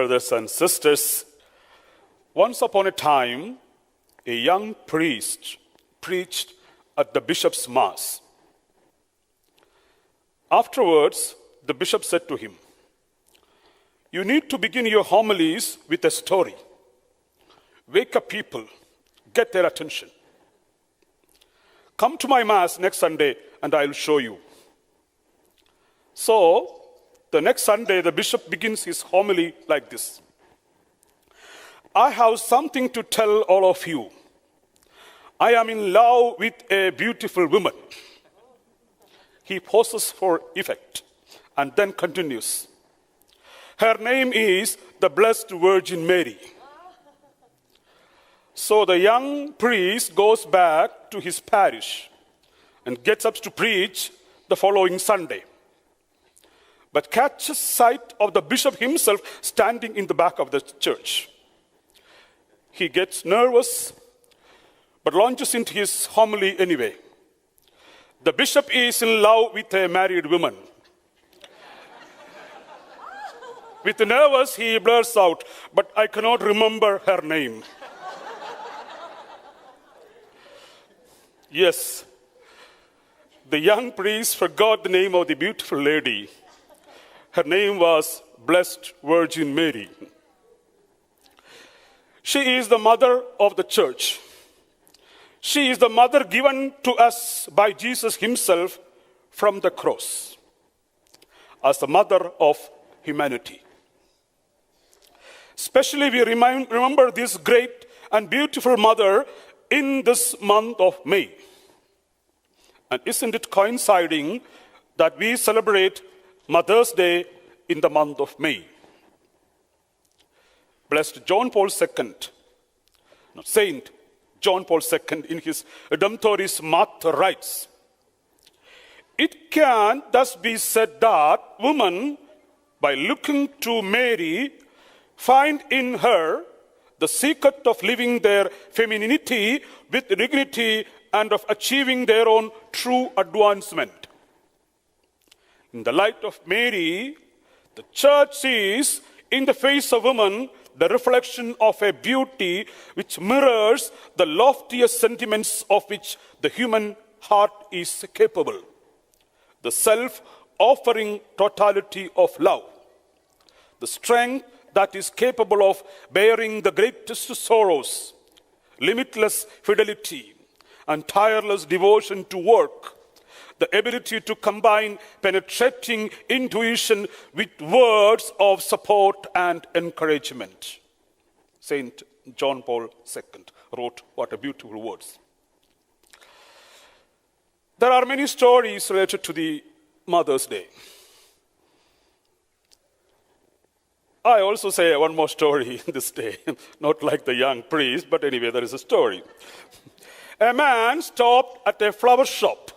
Brothers and sisters, once upon a time, a young priest preached at the bishop's mass. Afterwards, the bishop said to him, "You need to begin your homilies with a story. Wake up people, get their attention. Come to my mass next Sunday and I'll show you." So, the next Sunday, the bishop begins his homily like this. "I have something to tell all of you. I am in love with a beautiful woman." He pauses for effect and then continues. "Her name is the Blessed Virgin Mary." So the young priest goes back to his parish and gets up to preach the following Sunday, but catches sight of the bishop himself standing in the back of the church. He gets nervous, but launches into his homily anyway. The bishop is in love with a married woman. With nervous, he blurts out, "But I cannot remember her name." Yes, the young priest forgot the name of the beautiful lady. Her name was Blessed Virgin Mary. She is the mother of the church. She is the mother given to us by Jesus himself from the cross as the mother of humanity. Especially we remember this great and beautiful mother in this month of May. And isn't it coinciding that we celebrate Mother's Day in the month of May? Blessed John Paul II, Saint John Paul II, in his Redemptoris Mater writes, "It can thus be said that women, by looking to Mary, find in her the secret of living their femininity with dignity and of achieving their own true advancement. In the light of Mary, the church sees in the face of woman the reflection of a beauty which mirrors the loftiest sentiments of which the human heart is capable, the self-offering totality of love, the strength that is capable of bearing the greatest sorrows, limitless fidelity, and tireless devotion to work, the ability to combine penetrating intuition with words of support and encouragement." Saint John Paul II wrote, what a beautiful words. There are many stories related to the Mother's Day. I also say one more story this day, not like the young priest, but anyway, there is a story. A man stopped at a flower shop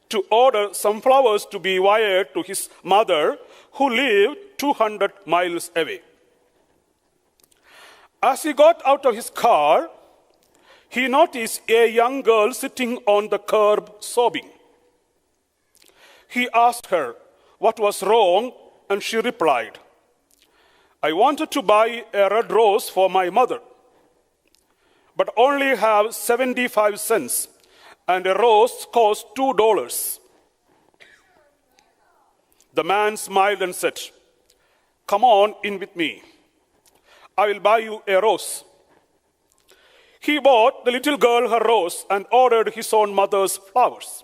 to order some flowers to be wired to his mother, who lived 200 miles away. As he got out of his car, he noticed a young girl sitting on the curb sobbing. He asked her what was wrong, and she replied, "I wanted to buy a red rose for my mother, but only have 75 cents, and a rose costs $2. The man smiled and said, "Come on in with me. I will buy you a rose." He bought the little girl her rose and ordered his own mother's flowers.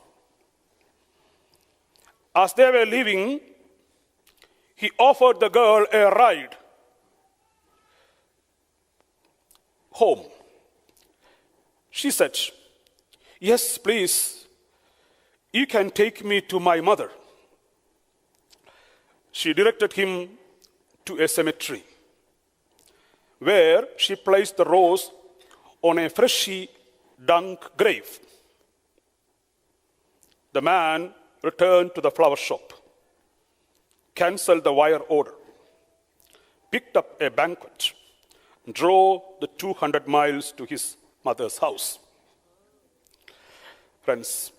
As they were leaving, he offered the girl a ride home. She said, "Yes, please. You can take me to my mother." She directed him to a cemetery, where she placed the rose on a freshly dug grave. The man returned to the flower shop, canceled the wire order, picked up a banquet, and drove the 200 miles to his mother's house. Friends,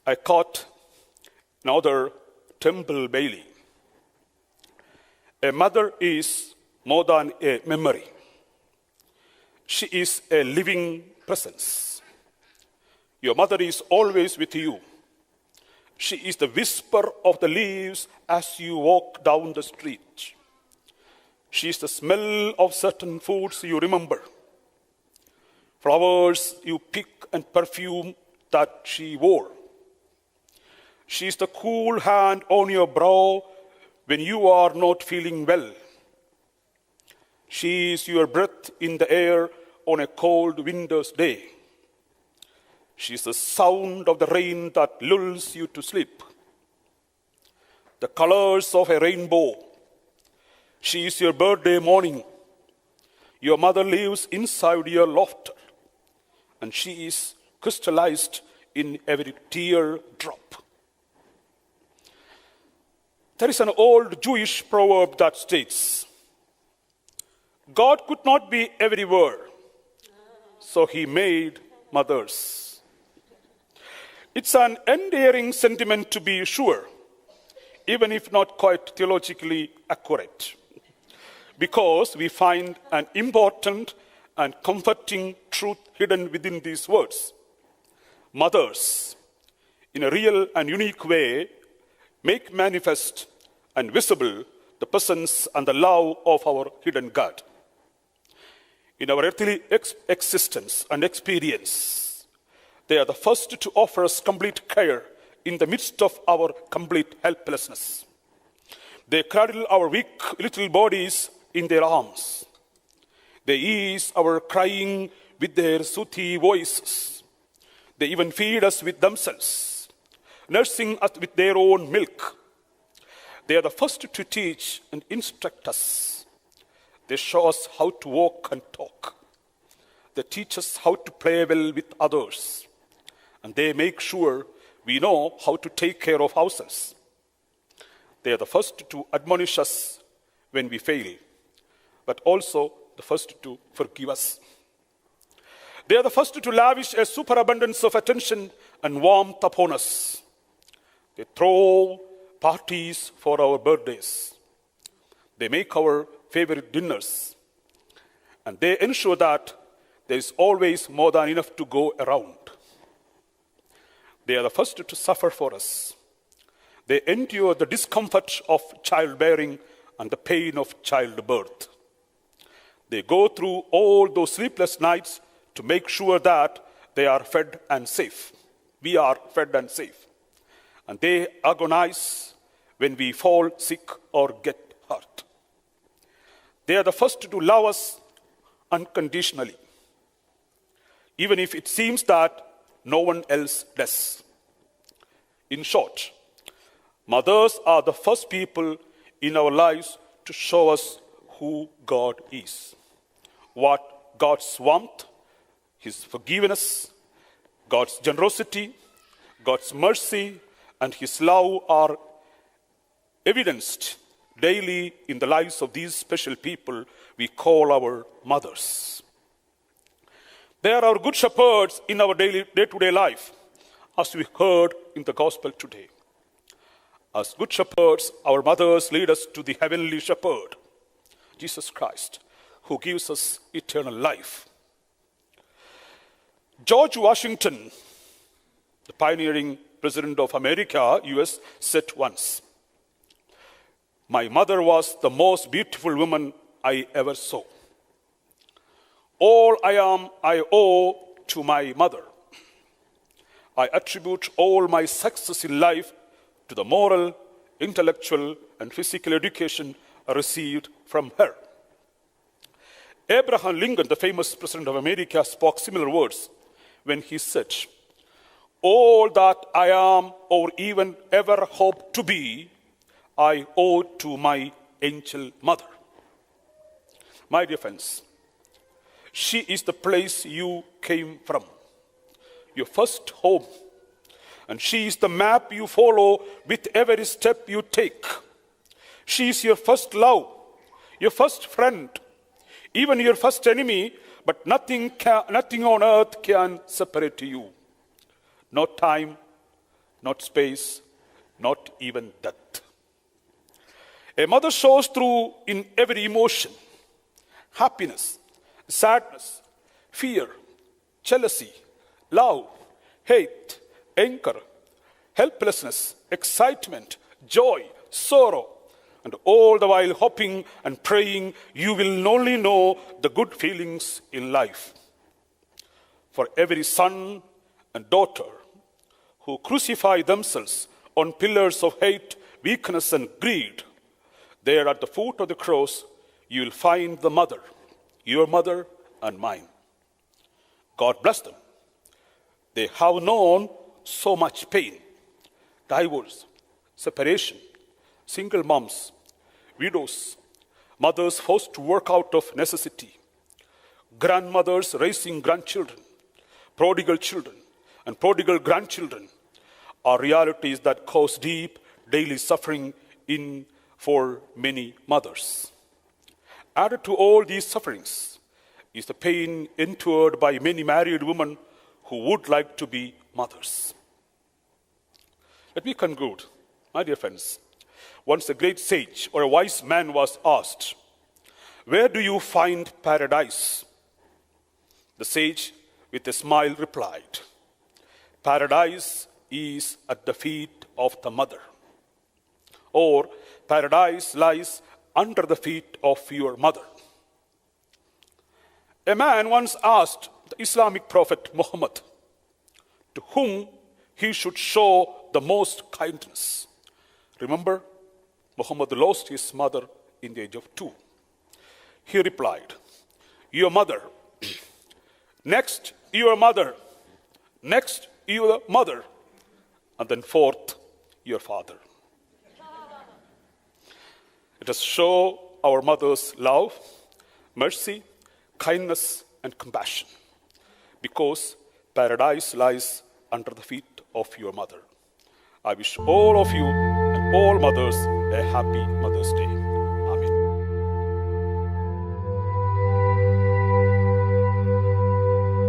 I caught another Temple Bailey. A mother is more than a memory. She is a living presence. Your mother is always with you. She is the whisper of the leaves as you walk down the street. She is the smell of certain foods you remember, flowers you pick and perfume that she wore. She is the cool hand on your brow when you are not feeling well. She is your breath in the air on a cold winter's day. She is the sound of the rain that lulls you to sleep. The colors of a rainbow. She is your birthday morning. Your mother lives inside your laughter, and she is crystallized in every tear drop. There is an old Jewish proverb that states, God could not be everywhere, so he made mothers. It's an endearing sentiment, to be sure, even if not quite theologically accurate, because we find an important and comforting truth hidden within these words. Mothers, in a real and unique way, make manifest and visible the presence and the love of our hidden God. In our earthly existence and experience, they are the first to offer us complete care in the midst of our complete helplessness. They cradle our weak little bodies in their arms. They ease our crying with their soothy voices. They even feed us with themselves, nursing us with their own milk. They are the first to teach and instruct us. They show us how to walk and talk. They teach us how to play well with others. And they make sure we know how to take care of ourselves. They are the first to admonish us when we fail, but also the first to forgive us. They are the first to lavish a superabundance of attention and warmth upon us. They throw parties for our birthdays. They make our favorite dinners. And they ensure that there is always more than enough to go around. They are the first to suffer for us. They endure the discomfort of childbearing and the pain of childbirth. They go through all those sleepless nights to make sure that they are fed and safe. We are fed and safe. And they agonize when we fall sick or get hurt. They are the first to love us unconditionally, even if it seems that no one else does. In short, mothers are the first people in our lives to show us who God is, what God's warmth, His forgiveness, God's generosity, God's mercy, and His love are evidenced daily in the lives of these special people we call our mothers. They are our good shepherds in our day-to-day life, as we heard in the gospel today. As good shepherds, our mothers lead us to the heavenly shepherd, Jesus Christ, who gives us eternal life. George Washington, the pioneering president of America, US, said once, "My mother was the most beautiful woman I ever saw. All I am, I owe to my mother. I attribute all my success in life to the moral, intellectual, and physical education I received from her." Abraham Lincoln, the famous president of America, spoke similar words when he said, "All that I am or even ever hope to be, I owe to my angel mother." My dear friends, she is the place you came from, your first home. And she is the map you follow with every step you take. She is your first love, your first friend, even your first enemy, but nothing on earth can separate you. Not time, not space, not even death. A mother shows through in every emotion: happiness, sadness, fear, jealousy, love, hate, anger, helplessness, excitement, joy, sorrow, and all the while hoping and praying you will only know the good feelings in life. For every son and daughter who crucify themselves on pillars of hate, weakness, and greed, there at the foot of the cross you will find the mother, your mother and mine. God bless them. They have known so much pain: divorce, separation, single moms, widows, mothers forced to work out of necessity, grandmothers raising grandchildren, prodigal children, and prodigal grandchildren are realities that cause deep daily suffering for many mothers. Added to all these sufferings is the pain endured by many married women who would like to be mothers. Let me conclude, my dear friends. Once a great sage or a wise man was asked, "Where do you find paradise?" The sage, with a smile, replied, "Paradise is at the feet of the mother," or "Paradise lies under the feet of your mother." A man once asked the Islamic prophet Muhammad to whom he should show the most kindness. Remember, Muhammad lost his mother in the age of 2. He replied, "Your mother, next your mother, next your mother, and then fourth your father." Let us show our mothers love, mercy, kindness, and compassion, because paradise lies under the feet of your mother. I wish all of you and all mothers a happy Mother's Day.